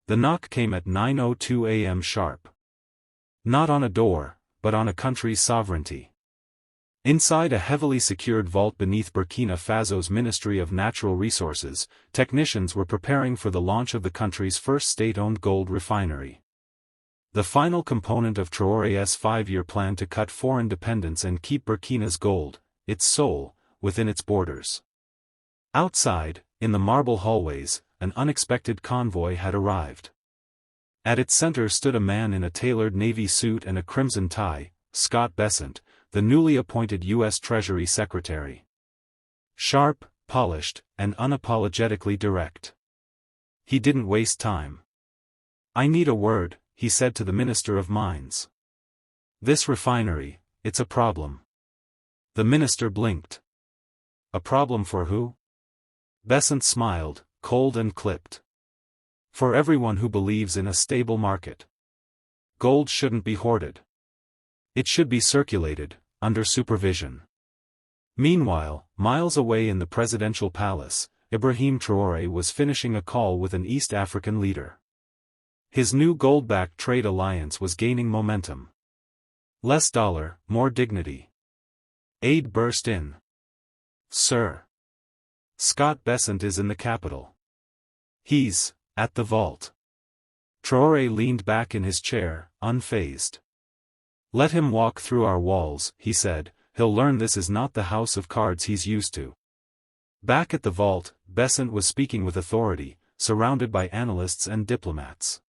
The knock came at 9:02 a.m. sharp. Not on a door, but on a country's sovereignty. Inside a heavily secured vault beneath Burkina Faso's Ministry of Natural Resources, technicians were preparing for the launch of the country's first state-owned gold refinery. The final component of Traoré's 5-year plan to cut foreign dependence and keep Burkina's gold, its soul, within its borders. Outside, in the marble hallways, an unexpected convoy had arrived. At its center stood a man in a tailored navy suit and a crimson tie, Scott Bessent, the newly appointed U.S. Treasury Secretary. Sharp, polished, and unapologetically direct. He didn't waste time. "I need a word," he said to the Minister of Mines. "This refinery, it's a problem." The minister blinked. "A problem for who?" Bessent smiled, cold and clipped. "For everyone who believes in a stable market. Gold shouldn't be hoarded. It should be circulated, under supervision." Meanwhile, miles away in the presidential palace, Ibrahim Traoré was finishing a call with an East African leader. His new gold-backed trade alliance was gaining momentum. Less dollar, more dignity. Aide burst in. "Sir. Scott Bessent is in the capital. He's at the vault." Traoré leaned back in his chair, unfazed. "Let him walk through our walls," he said, "he'll learn this is not the house of cards he's used to." Back at the vault, Bessent was speaking with authority, surrounded by analysts and diplomats.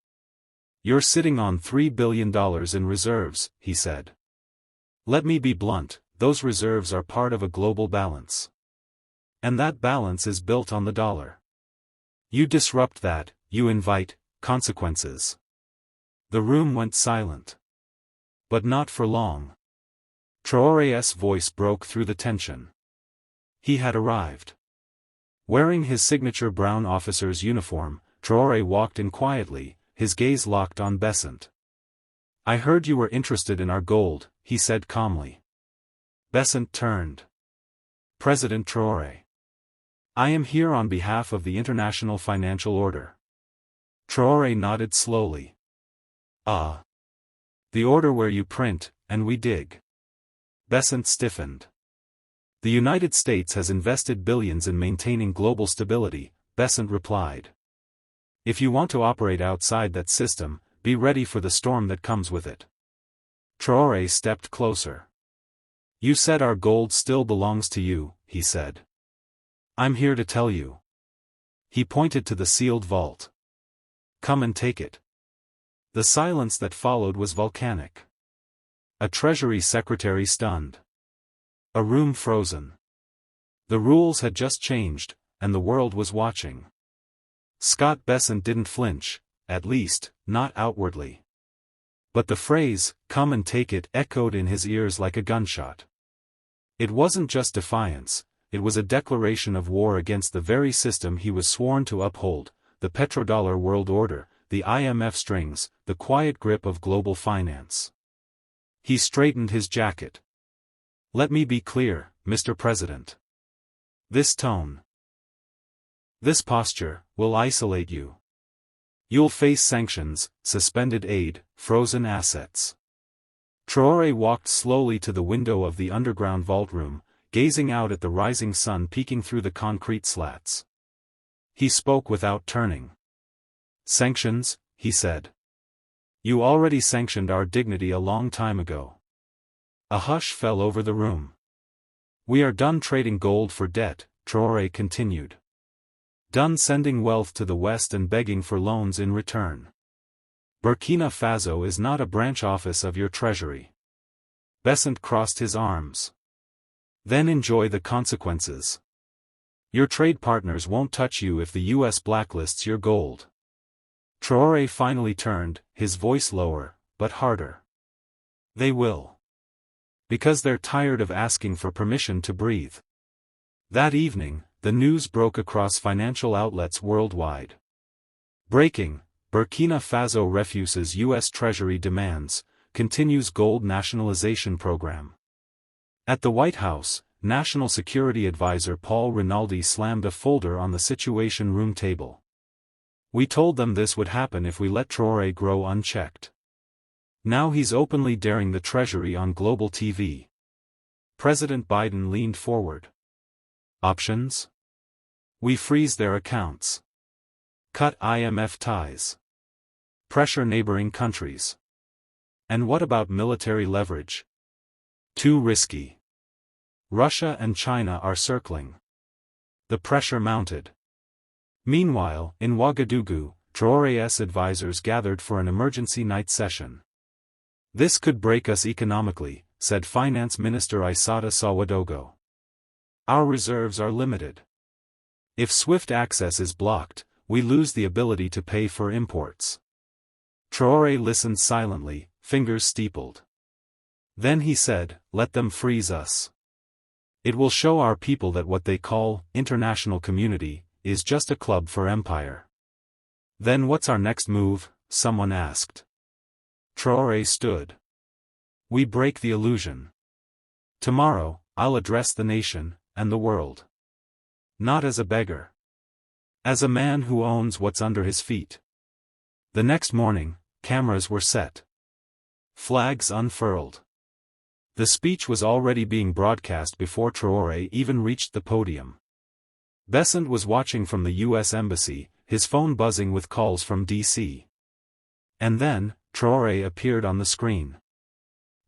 "You're sitting on $3 billion in reserves," he said. "Let me be blunt, those reserves are part of a global balance. And that balance is built on the dollar. You disrupt that, you invite consequences." The room went silent. But not for long. Traoré's voice broke through the tension. He had arrived. Wearing his signature brown officer's uniform, Traoré walked in quietly, his gaze locked on Bessent. "I heard you were interested in our gold," he said calmly. Bessent turned. "President Traoré. I am here on behalf of the International Financial Order." Traoré nodded slowly. "Ah. The order where you print, and we dig." Bessent stiffened. "The United States has invested billions in maintaining global stability," Bessent replied. "If you want to operate outside that system, be ready for the storm that comes with it." Traoré stepped closer. "You said our gold still belongs to you," he said. "I'm here to tell you." He pointed to the sealed vault. "Come and take it." The silence that followed was volcanic. A Treasury Secretary stunned. A room frozen. The rules had just changed, and the world was watching. Scott Bessent didn't flinch, at least, not outwardly. But the phrase, "come and take it," echoed in his ears like a gunshot. It wasn't just defiance, it was a declaration of war against the very system he was sworn to uphold, the petrodollar world order, the IMF strings, the quiet grip of global finance. He straightened his jacket. "Let me be clear, Mr. President. This tone, this posture, will isolate you. You'll face sanctions, suspended aid, frozen assets." Traoré walked slowly to the window of the underground vault room, gazing out at the rising sun peeking through the concrete slats. He spoke without turning. "Sanctions," he said. "You already sanctioned our dignity a long time ago." A hush fell over the room. "We are done trading gold for debt," Traoré continued. "Done sending wealth to the West and begging for loans in return. Burkina Faso is not a branch office of your treasury." Bessent crossed his arms. "Then enjoy the consequences. Your trade partners won't touch you if the U.S. blacklists your gold." Traoré finally turned, his voice lower, but harder. "They will. Because they're tired of asking for permission to breathe." That evening, the news broke across financial outlets worldwide. Breaking: Burkina Faso refuses U.S. Treasury demands, continues gold nationalization program. At the White House, National Security Advisor Paul Rinaldi slammed a folder on the Situation Room table. We told them this would happen if we let Traoré grow unchecked. Now he's openly daring the Treasury on global TV. President Biden leaned forward. Options? We freeze their accounts. Cut IMF ties. Pressure neighboring countries. And what about military leverage? Too risky. Russia and China are circling. The pressure mounted. Meanwhile, in Ouagadougou, Traoré's advisors gathered for an emergency night session. This could break us economically, said Finance Minister Aissata Sawadogo. Our reserves are limited. If swift access is blocked, we lose the ability to pay for imports. Traoré listened silently, fingers steepled. Then he said, let them freeze us. It will show our people that what they call international community is just a club for empire. Then what's our next move? Someone asked. Traoré stood. We break the illusion. Tomorrow, I'll address the nation, and the world. Not as a beggar. As a man who owns what's under his feet. The next morning, cameras were set. Flags unfurled. The speech was already being broadcast before Traoré even reached the podium. Besant was watching from the U.S. Embassy, his phone buzzing with calls from D.C. And then, Traoré appeared on the screen.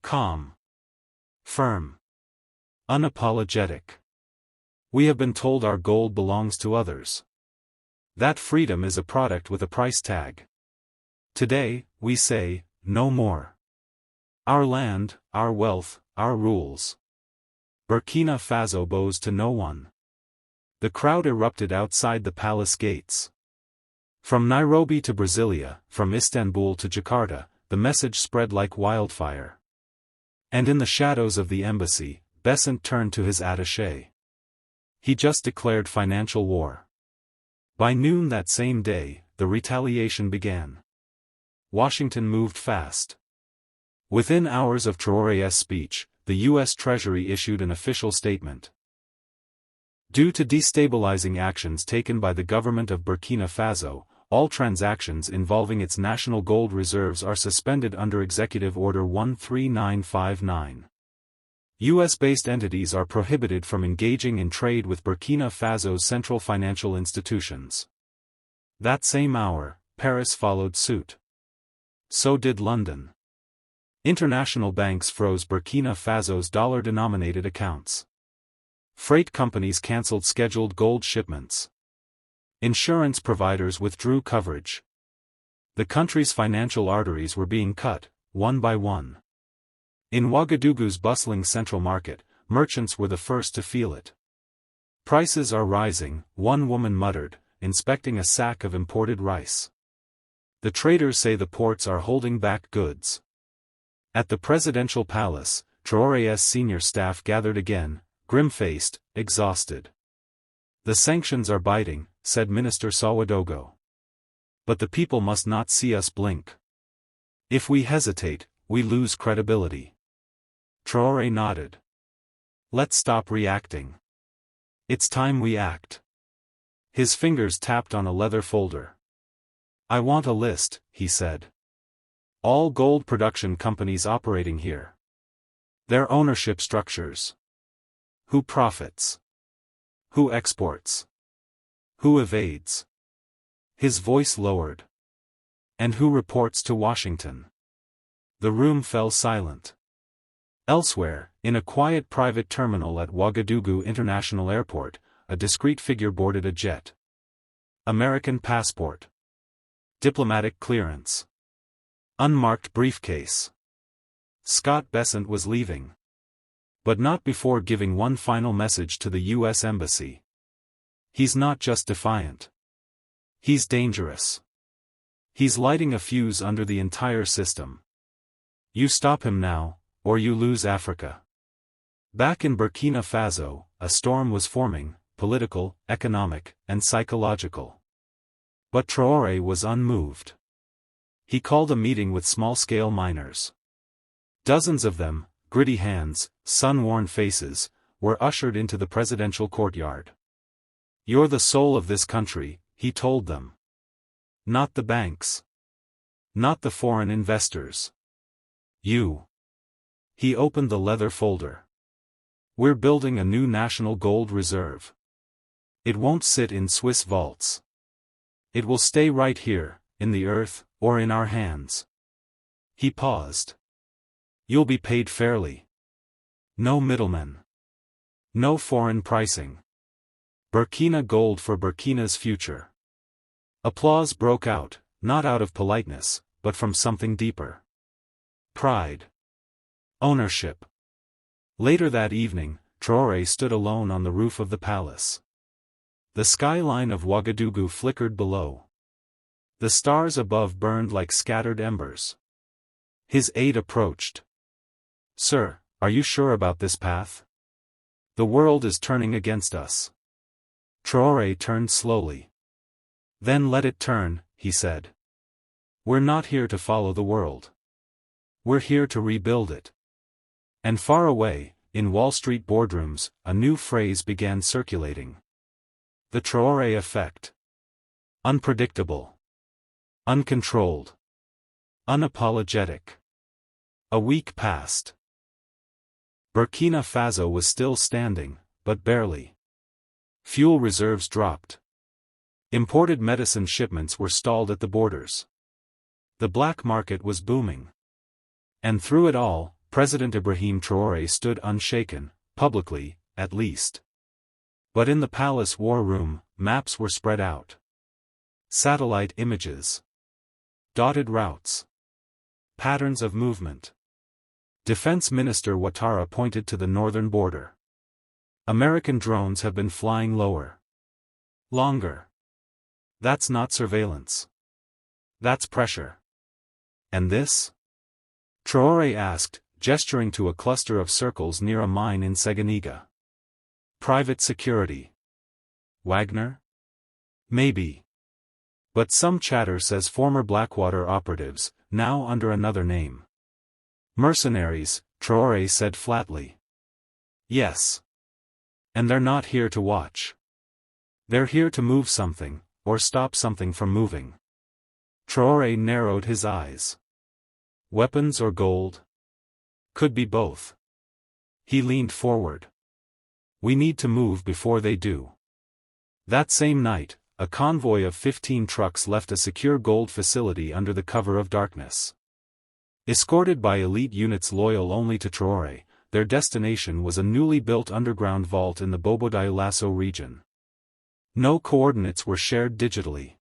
Calm. Firm. Unapologetic. We have been told our gold belongs to others. That freedom is a product with a price tag. Today, we say, no more. Our land, our wealth, our rules. Burkina Faso bows to no one. The crowd erupted outside the palace gates. From Nairobi to Brasilia, from Istanbul to Jakarta, the message spread like wildfire. And in the shadows of the embassy, Besant turned to his attaché. He just declared financial war. By noon that same day, the retaliation began. Washington moved fast. Within hours of Traoré's speech, the U.S. Treasury issued an official statement. Due to destabilizing actions taken by the government of Burkina Faso, all transactions involving its national gold reserves are suspended under Executive Order 13959. U.S.-based entities are prohibited from engaging in trade with Burkina Faso's central financial institutions. That same hour, Paris followed suit. So did London. International banks froze Burkina Faso's dollar-denominated accounts. Freight companies cancelled scheduled gold shipments. Insurance providers withdrew coverage. The country's financial arteries were being cut, one by one. In Ouagadougou's bustling central market, merchants were the first to feel it. Prices are rising, one woman muttered, inspecting a sack of imported rice. The traders say the ports are holding back goods. At the presidential palace, Traoré's senior staff gathered again, grim-faced, exhausted. The sanctions are biting, said Minister Sawadogo. But the people must not see us blink. If we hesitate, we lose credibility. Traoré nodded. Let's stop reacting. It's time we act. His fingers tapped on a leather folder. I want a list, he said. All gold production companies operating here. Their ownership structures. Who profits? Who exports? Who evades? His voice lowered. And who reports to Washington? The room fell silent. Elsewhere, in a quiet private terminal at Ouagadougou International Airport, a discreet figure boarded a jet. American passport. Diplomatic clearance. Unmarked briefcase. Scott Besant was leaving. But not before giving one final message to the U.S. Embassy. He's not just defiant. He's dangerous. He's lighting a fuse under the entire system. You stop him now, or you lose Africa. Back in Burkina Faso, a storm was forming, political, economic, and psychological. But Traoré was unmoved. He called a meeting with small-scale miners. Dozens of them, gritty hands, sun-worn faces, were ushered into the presidential courtyard. You're the soul of this country, he told them. Not the banks. Not the foreign investors. You. He opened the leather folder. We're building a new national gold reserve. It won't sit in Swiss vaults. It will stay right here, in the earth, or in our hands. He paused. You'll be paid fairly. No middlemen. No foreign pricing. Burkina gold for Burkina's future. Applause broke out, not out of politeness, but from something deeper. Pride. Ownership. Later that evening, Traoré stood alone on the roof of the palace. The skyline of Ouagadougou flickered below. The stars above burned like scattered embers. His aide approached. Sir, are you sure about this path? The world is turning against us. Traoré turned slowly. Then let it turn, he said. We're not here to follow the world. We're here to rebuild it. And far away, in Wall Street boardrooms, a new phrase began circulating. The Traoré effect. Unpredictable. Uncontrolled. Unapologetic. A week passed. Burkina Faso was still standing, but barely. Fuel reserves dropped. Imported medicine shipments were stalled at the borders. The black market was booming. And through it all, President Ibrahim Traoré stood unshaken, publicly, at least. But in the palace war room, maps were spread out. Satellite images. Dotted routes. Patterns of movement. Defense Minister Ouattara pointed to the northern border. American drones have been flying lower. Longer. That's not surveillance. That's pressure. And this? Traoré asked, gesturing to a cluster of circles near a mine in Seganiga. Private security. Wagner? Maybe. But some chatter says former Blackwater operatives, now under another name. Mercenaries, Traoré said flatly. Yes. And they're not here to watch. They're here to move something, or stop something from moving. Traoré narrowed his eyes. Weapons or gold? Could be both. He leaned forward. We need to move before they do. That same night, a convoy of 15 trucks left a secure gold facility under the cover of darkness. Escorted by elite units loyal only to Traoré, their destination was a newly built underground vault in the Bobo-Dioulasso region. No coordinates were shared digitally.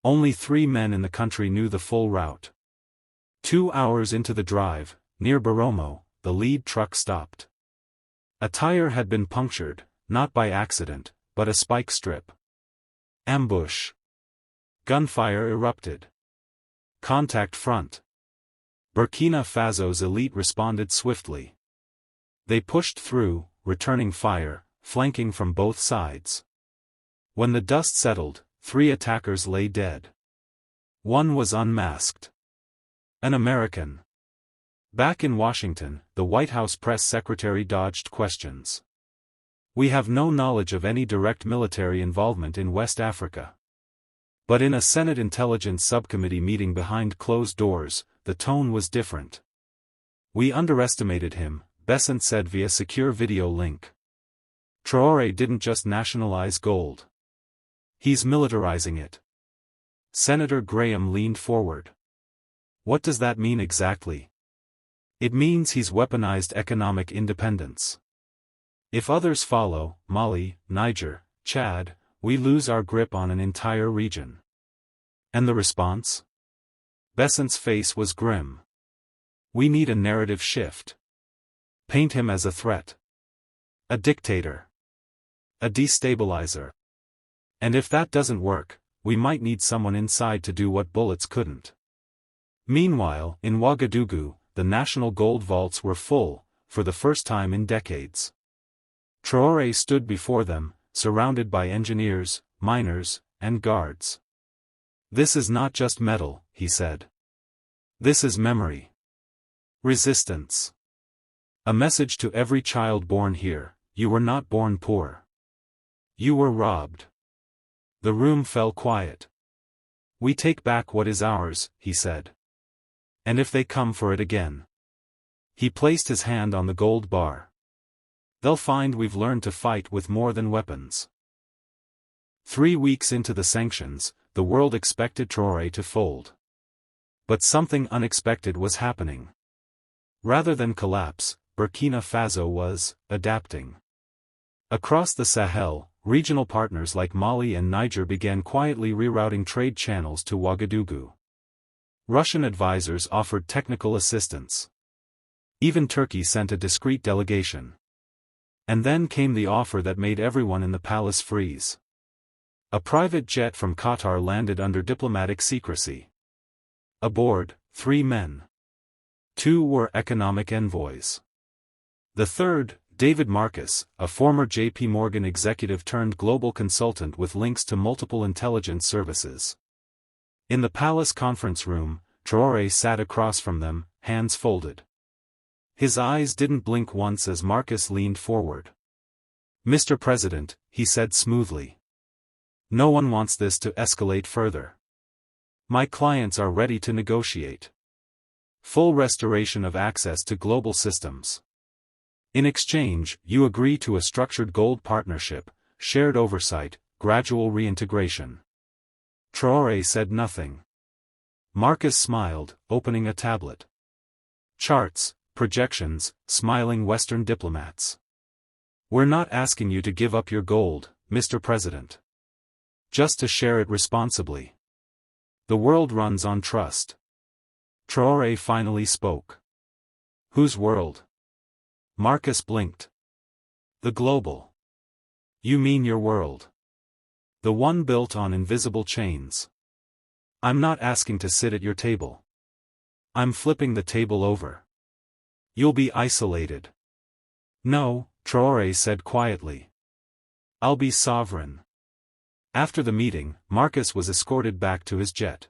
Only 3 men in the country knew the full route. 2 hours into the drive, near Baromo, the lead truck stopped. A tire had been punctured, not by accident, but a spike strip. Ambush. Gunfire erupted. Contact front. Burkina Faso's elite responded swiftly. They pushed through, returning fire, flanking from both sides. When the dust settled, 3 attackers lay dead. One was unmasked. An American. Back in Washington, the White House press secretary dodged questions. We have no knowledge of any direct military involvement in West Africa. But in a Senate Intelligence Subcommittee meeting behind closed doors, the tone was different. We underestimated him, Besant said via secure video link. Traoré didn't just nationalize gold. He's militarizing it. Senator Graham leaned forward. What does that mean exactly? It means he's weaponized economic independence. If others follow, Mali, Niger, Chad, we lose our grip on an entire region. And the response? Besant's face was grim. We need a narrative shift. Paint him as a threat. A dictator. A destabilizer. And if that doesn't work, we might need someone inside to do what bullets couldn't. Meanwhile, in Ouagadougou, the national gold vaults were full, for the first time in decades. Traoré stood before them, surrounded by engineers, miners, and guards. This is not just metal, he said. This is memory. Resistance. A message to every child born here: you were not born poor. You were robbed. The room fell quiet. We take back what is ours, he said. And if they come for it again. He placed his hand on the gold bar. They'll find we've learned to fight with more than weapons. 3 weeks into the sanctions, the world expected Traoré to fold. But something unexpected was happening. Rather than collapse, Burkina Faso was adapting. Across the Sahel, regional partners like Mali and Niger began quietly rerouting trade channels to Ouagadougou. Russian advisors offered technical assistance. Even Turkey sent a discreet delegation. And then came the offer that made everyone in the palace freeze. A private jet from Qatar landed under diplomatic secrecy. Aboard, 3 men. 2 were economic envoys. The third, David Marcus, a former J.P. Morgan executive turned global consultant with links to multiple intelligence services. In the palace conference room, Traoré sat across from them, hands folded. His eyes didn't blink once as Marcus leaned forward. "Mr. President," he said smoothly. "No one wants this to escalate further. My clients are ready to negotiate. Full restoration of access to global systems. In exchange, you agree to a structured gold partnership, shared oversight, gradual reintegration." Traoré said nothing. Marcus smiled, opening a tablet. Charts, projections, smiling Western diplomats. "We're not asking you to give up your gold, Mr. President. Just to share it responsibly. The world runs on trust." Traoré finally spoke. "Whose world?" Marcus blinked. "The global." "You mean your world? The one built on invisible chains." "I'm not asking to sit at your table. I'm flipping the table over. You'll be isolated." "No," Traoré said quietly. "I'll be sovereign." After the meeting, Marcus was escorted back to his jet.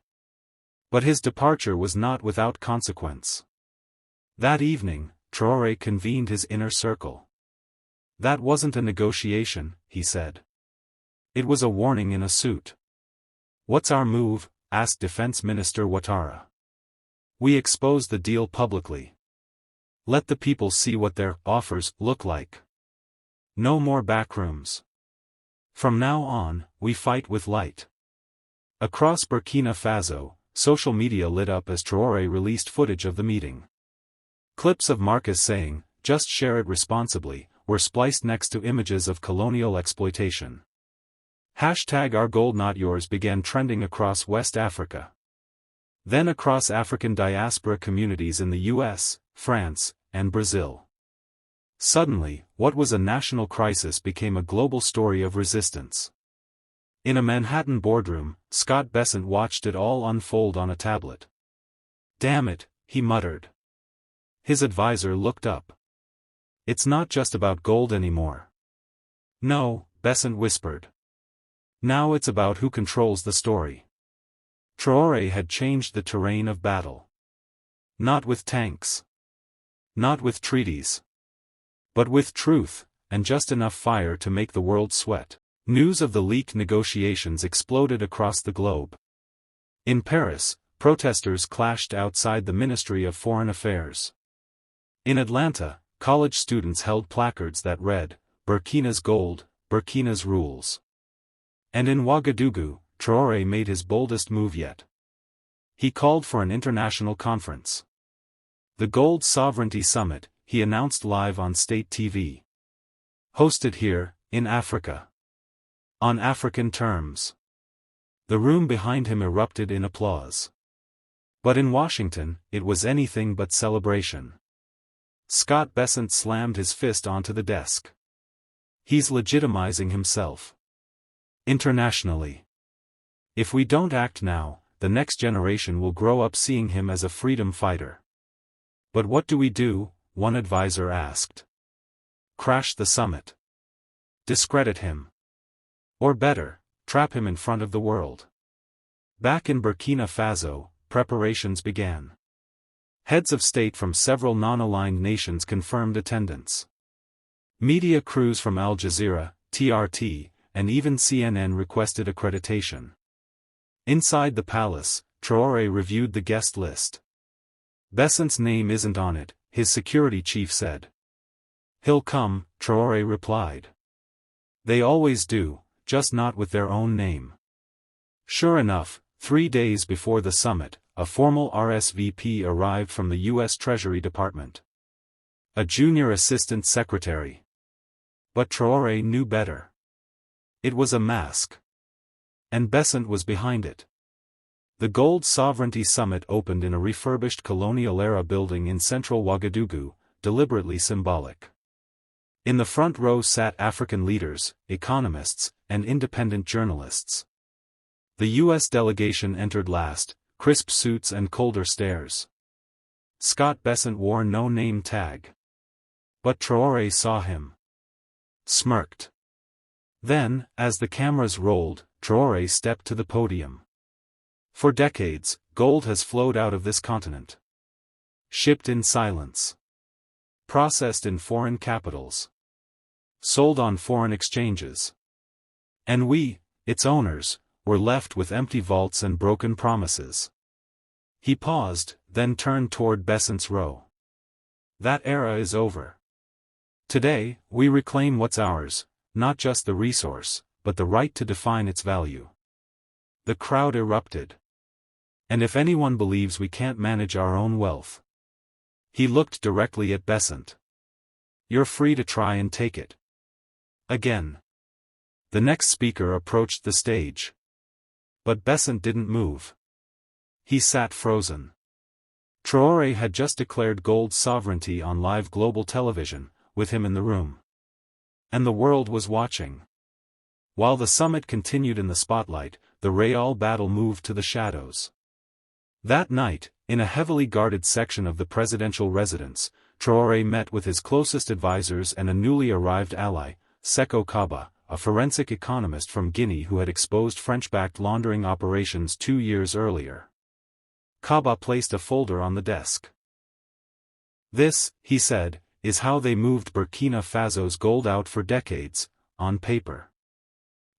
But his departure was not without consequence. That evening, Traoré convened his inner circle. "That wasn't a negotiation," he said. "It was a warning in a suit." "What's our move?" asked Defense Minister Ouattara. "We expose the deal publicly. Let the people see what their offers look like. No more backrooms. From now on, we fight with light." Across Burkina Faso, social media lit up as Traoré released footage of the meeting. Clips of Marcus saying, "Just share it responsibly," were spliced next to images of colonial exploitation. #OurGoldNotYours began trending across West Africa. Then across African diaspora communities in the US, France, and Brazil. Suddenly, what was a national crisis became a global story of resistance. In a Manhattan boardroom, Scott Bessent watched it all unfold on a tablet. "Damn it," he muttered. His advisor looked up. "It's not just about gold anymore." "No," Bessent whispered. "Now it's about who controls the story." Traoré had changed the terrain of battle. Not with tanks. Not with treaties. But with truth, and just enough fire to make the world sweat. News of the leaked negotiations exploded across the globe. In Paris, protesters clashed outside the Ministry of Foreign Affairs. In Atlanta, college students held placards that read, "Burkina's gold, Burkina's rules." And in Ouagadougou, Traoré made his boldest move yet. He called for an international conference. The Gold Sovereignty Summit, he announced live on state TV. Hosted here, in Africa. On African terms. The room behind him erupted in applause. But in Washington, it was anything but celebration. Scott Bessent slammed his fist onto the desk. He's legitimizing himself. Internationally. If we don't act now, the next generation will grow up seeing him as a freedom fighter. But what do we do? One advisor asked. Crash the summit. Discredit him. Or better, trap him in front of the world. Back in Burkina Faso, preparations began. Heads of state from several non-aligned nations confirmed attendance. Media crews from Al Jazeera, TRT, and even CNN requested accreditation. Inside the palace, Traoré reviewed the guest list. Besant's name isn't on it, his security chief said. He'll come, Traoré replied. They always do, just not with their own name. Sure enough, 3 days before the summit, a formal RSVP arrived from the U.S. Treasury Department. A junior assistant secretary. But Traoré knew better. It was a mask. And Besant was behind it. The Gold Sovereignty Summit opened in a refurbished colonial-era building in central Ouagadougou, deliberately symbolic. In the front row sat African leaders, economists, and independent journalists. The U.S. delegation entered last, crisp suits and colder stares. Scott Besant wore no name tag. But Traoré saw him. Smirked. Then, as the cameras rolled, Traoré stepped to the podium. For decades, gold has flowed out of this continent. Shipped in silence. Processed in foreign capitals. Sold on foreign exchanges. And we, its owners, were left with empty vaults and broken promises. He paused, then turned toward Besant's row. That era is over. Today, we reclaim what's ours, not just the resource, but the right to define its value. The crowd erupted. And if anyone believes we can't manage our own wealth. He looked directly at Besant. You're free to try and take it. Again. The next speaker approached the stage. But Besant didn't move. He sat frozen. Traoré had just declared gold sovereignty on live global television, with him in the room. And the world was watching. While the summit continued in the spotlight, the real battle moved to the shadows. That night, in a heavily guarded section of the presidential residence, Traoré met with his closest advisors and a newly arrived ally, Seko Kaba, a forensic economist from Guinea who had exposed French-backed laundering operations 2 years earlier. Kaba placed a folder on the desk. This, he said, is how they moved Burkina Faso's gold out for decades, on paper.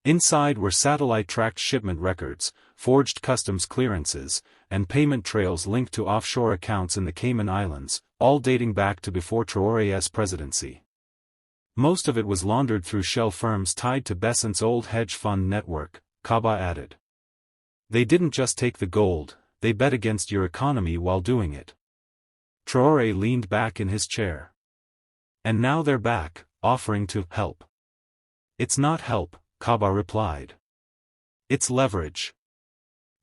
Inside were satellite-tracked shipment records, forged customs clearances, and payment trails linked to offshore accounts in the Cayman Islands, all dating back to before Traoré's presidency. Most of it was laundered through shell firms tied to Besant's old hedge fund network, Kaba added. They didn't just take the gold, they bet against your economy while doing it. Traoré leaned back in his chair. And now they're back, offering to help. It's not help, Kaba replied. It's leverage.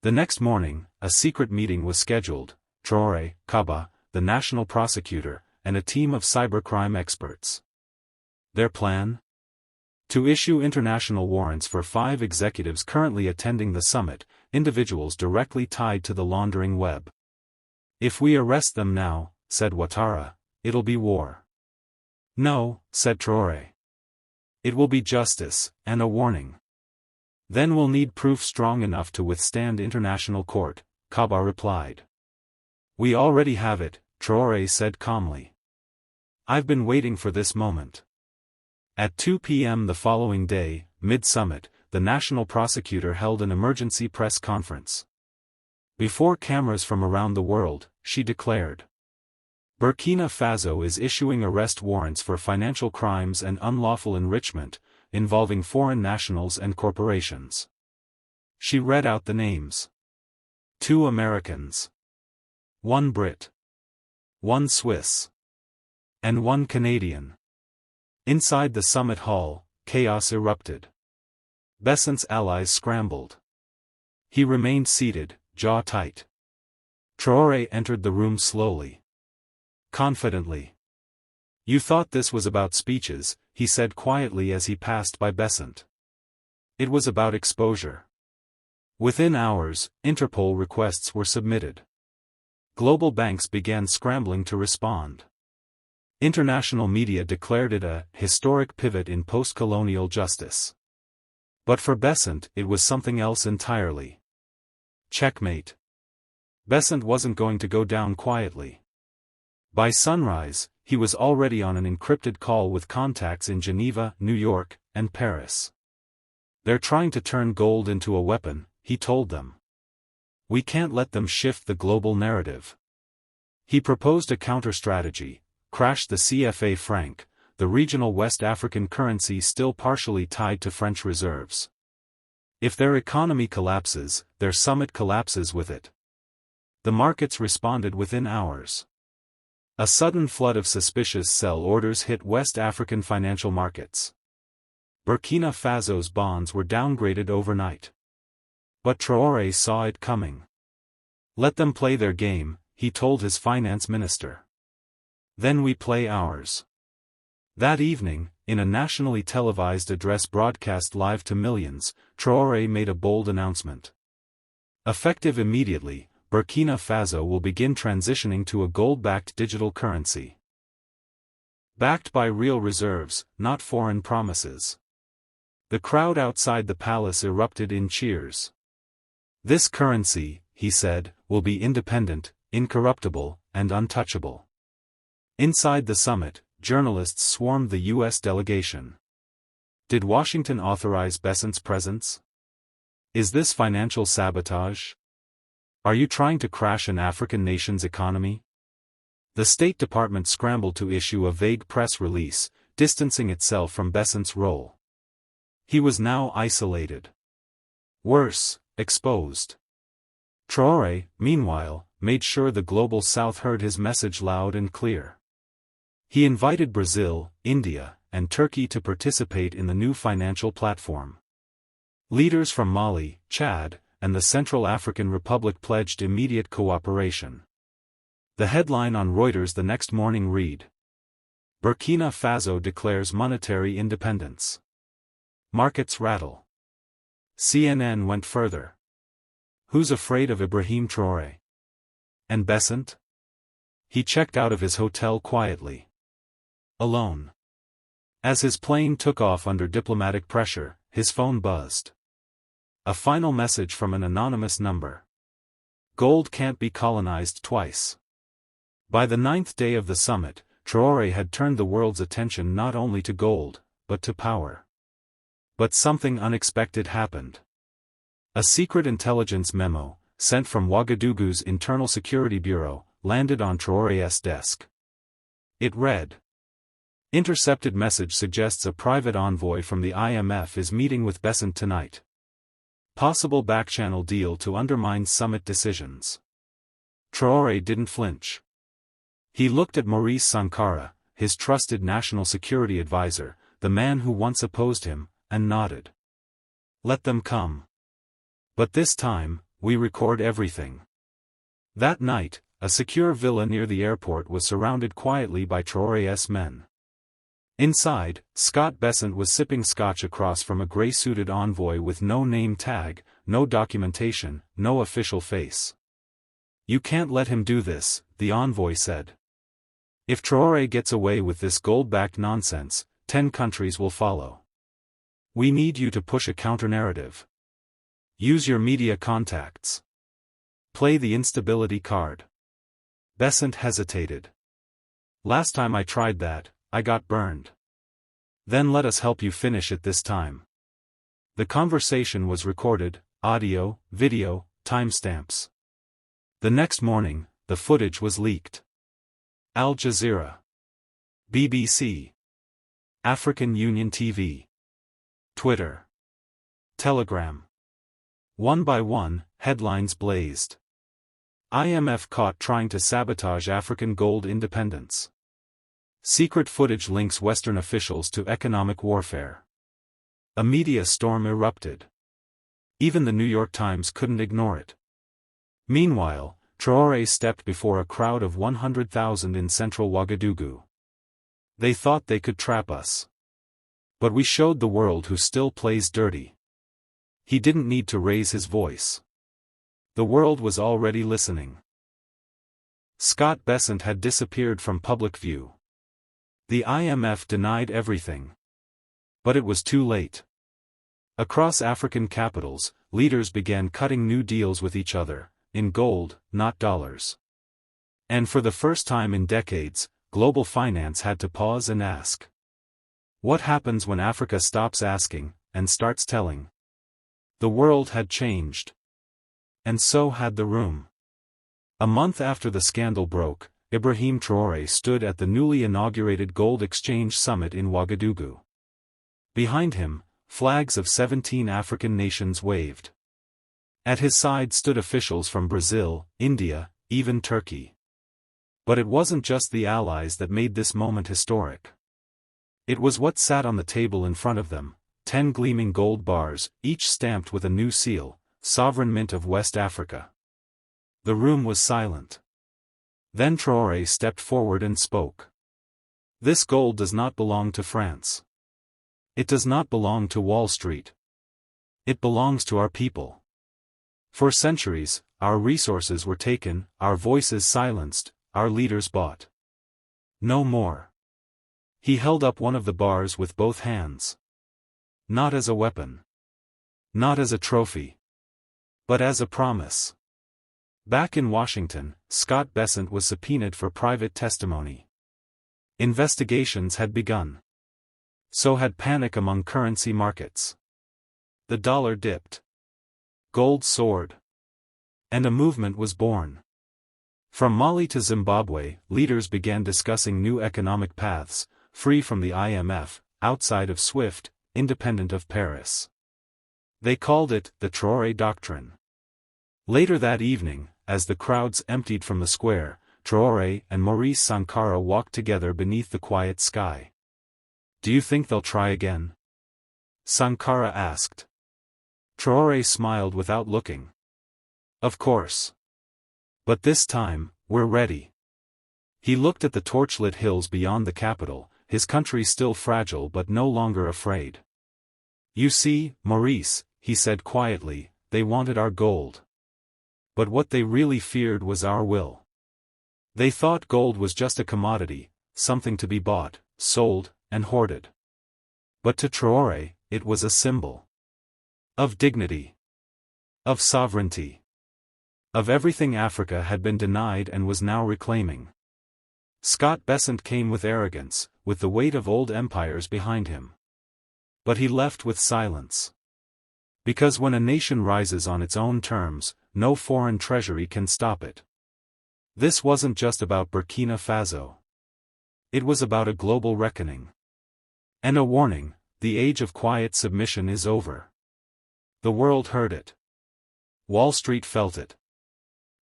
The next morning, a secret meeting was scheduled. Traoré, Kaba, the national prosecutor, and a team of cybercrime experts. Their plan? To issue international warrants for 5 executives currently attending the summit, individuals directly tied to the laundering web. If we arrest them now, said Ouattara, it'll be war. No, said Traoré. It will be justice, and a warning. Then we'll need proof strong enough to withstand international court, Kaba replied. We already have it, Traoré said calmly. I've been waiting for this moment. At 2 p.m. the following day, mid-summit, the national prosecutor held an emergency press conference. Before cameras from around the world, she declared. Burkina Faso is issuing arrest warrants for financial crimes and unlawful enrichment, involving foreign nationals and corporations. She read out the names. 2 Americans. 1 Brit. 1 Swiss. And 1 Canadian. Inside the summit hall, chaos erupted. Besant's allies scrambled. He remained seated, jaw tight. Traoré entered the room slowly. Confidently. You thought this was about speeches, he said quietly as he passed by Besant. It was about exposure. Within hours, Interpol requests were submitted. Global banks began scrambling to respond. International media declared it a historic pivot in post-colonial justice. But for Besant it was something else entirely. Checkmate. Besant wasn't going to go down quietly. By sunrise, he was already on an encrypted call with contacts in Geneva, New York, and Paris. They're trying to turn gold into a weapon, he told them. We can't let them shift the global narrative. He proposed a counter-strategy: crash the CFA franc, the regional West African currency still partially tied to French reserves. If their economy collapses, their summit collapses with it. The markets responded within hours. A sudden flood of suspicious sell orders hit West African financial markets. Burkina Faso's bonds were downgraded overnight. But Traoré saw it coming. Let them play their game, he told his finance minister. Then we play ours. That evening, in a nationally televised address broadcast live to millions, Traoré made a bold announcement. Effective immediately, Burkina Faso will begin transitioning to a gold-backed digital currency. Backed by real reserves, not foreign promises. The crowd outside the palace erupted in cheers. This currency, he said, will be independent, incorruptible, and untouchable. Inside the summit, journalists swarmed the U.S. delegation. Did Washington authorize Besant's presence? Is this financial sabotage? Are you trying to crash an African nation's economy? The State Department scrambled to issue a vague press release, distancing itself from Besant's role. He was now isolated. Worse, exposed. Traoré, meanwhile, made sure the global South heard his message loud and clear. He invited Brazil, India, and Turkey to participate in the new financial platform. Leaders from Mali, Chad, and the Central African Republic pledged immediate cooperation. The headline on Reuters the next morning read: Burkina Faso declares monetary independence. Markets rattle. CNN went further. Who's afraid of Ibrahim Traoré? And Besant? He checked out of his hotel quietly. Alone. As his plane took off under diplomatic pressure, his phone buzzed. A final message from an anonymous number. Gold can't be colonized twice. By the 9th day of the summit, Traoré had turned the world's attention not only to gold, but to power. But something unexpected happened. A secret intelligence memo, sent from Ouagadougou's Internal Security Bureau, landed on Traoré's desk. It read: Intercepted message suggests a private envoy from the IMF is meeting with Besant tonight. Possible backchannel deal to undermine summit decisions. Traoré didn't flinch. He looked at Maurice Sankara, his trusted national security advisor, the man who once opposed him, and nodded. Let them come. But this time, we record everything. That night, a secure villa near the airport was surrounded quietly by Traoré's men. Inside, Scott Besant was sipping scotch across from a gray-suited envoy with no name tag, no documentation, no official face. You can't let him do this, the envoy said. If Traoré gets away with this gold-backed nonsense, 10 countries will follow. We need you to push a counter-narrative. Use your media contacts. Play the instability card. Besant hesitated. Last time I tried that, I got burned. Then let us help you finish it this time. The conversation was recorded, audio, video, timestamps. The next morning, the footage was leaked. Al Jazeera, BBC, African Union TV, Twitter, Telegram. One by one, headlines blazed. IMF caught trying to sabotage African gold independence. Secret footage links Western officials to economic warfare. A media storm erupted. Even the New York Times couldn't ignore it. Meanwhile, Traoré stepped before a crowd of 100,000 in central Ouagadougou. They thought they could trap us. But we showed the world who still plays dirty. He didn't need to raise his voice. The world was already listening. Scott Besant had disappeared from public view. The IMF denied everything. But it was too late. Across African capitals, leaders began cutting new deals with each other, in gold, not dollars. And for the first time in decades, global finance had to pause and ask. What happens when Africa stops asking, and starts telling? The world had changed. And so had the room. A month after the scandal broke, Ibrahim Traoré stood at the newly inaugurated Gold Exchange Summit in Ouagadougou. Behind him, flags of 17 African nations waved. At his side stood officials from Brazil, India, even Turkey. But it wasn't just the allies that made this moment historic. It was what sat on the table in front of them, 10 gleaming gold bars, each stamped with a new seal, Sovereign Mint of West Africa. The room was silent. Then Traoré stepped forward and spoke. This gold does not belong to France. It does not belong to Wall Street. It belongs to our people. For centuries, our resources were taken, our voices silenced, our leaders bought. No more. He held up one of the bars with both hands. Not as a weapon. Not as a trophy. But as a promise. Back in Washington, Scott Bessent was subpoenaed for private testimony. Investigations had begun. So had panic among currency markets. The dollar dipped. Gold soared. And a movement was born. From Mali to Zimbabwe, leaders began discussing new economic paths, free from the IMF, outside of SWIFT, independent of Paris. They called it the Traoré Doctrine. Later that evening, as the crowds emptied from the square, Traoré and Maurice Sankara walked together beneath the quiet sky. "Do you think they'll try again?" Sankara asked. Traoré smiled without looking. "Of course. But this time, we're ready." He looked at the torchlit hills beyond the capital, his country still fragile but no longer afraid. "You see, Maurice," he said quietly, "they wanted our gold. But what they really feared was our will. They thought gold was just a commodity, something to be bought, sold, and hoarded. But to Traoré, it was a symbol. Of dignity. Of sovereignty. Of everything Africa had been denied and was now reclaiming. Scott Bessent came with arrogance, with the weight of old empires behind him. But he left with silence. Because when a nation rises on its own terms, no foreign treasury can stop it. This wasn't just about Burkina Faso. It was about a global reckoning. And a warning: the age of quiet submission is over. The world heard it. Wall Street felt it.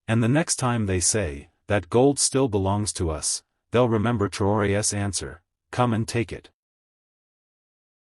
And the next time they say, that gold still belongs to us, they'll remember Traoré's answer: come and take it.